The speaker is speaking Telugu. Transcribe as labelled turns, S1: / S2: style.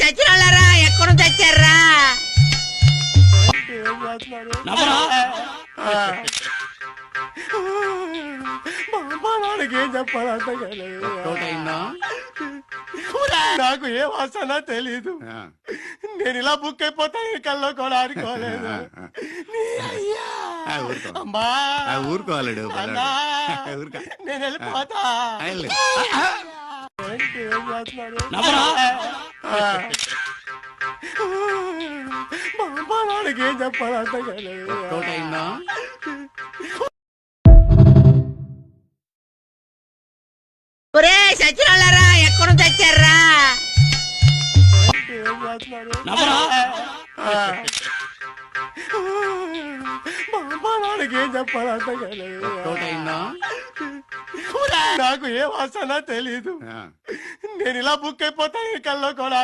S1: సచ్చినోళ్ళరా ఎక్కడ తెచ్చారా?
S2: ఏం చెప్పాలంట నాకు ఏ వాసన తెలీదు. నేను ఇలా బుక్ అయిపోతాను కల్లో కూడా ఆడుకోలేదు. అమ్మా
S3: ఊరుకోవాలడు
S2: నేను వెళ్ళిపోతా. ఏం చెప్పాలంట
S1: ఒరే సచ్చినోళ్ళరా ఎక్కడ తెచ్చారా?
S2: ఏం చెప్పాలంట నాకు ఏ వాసన తెలీదు. నేను ఇలా బుక్ అయిపోతాను కల్లో కూడా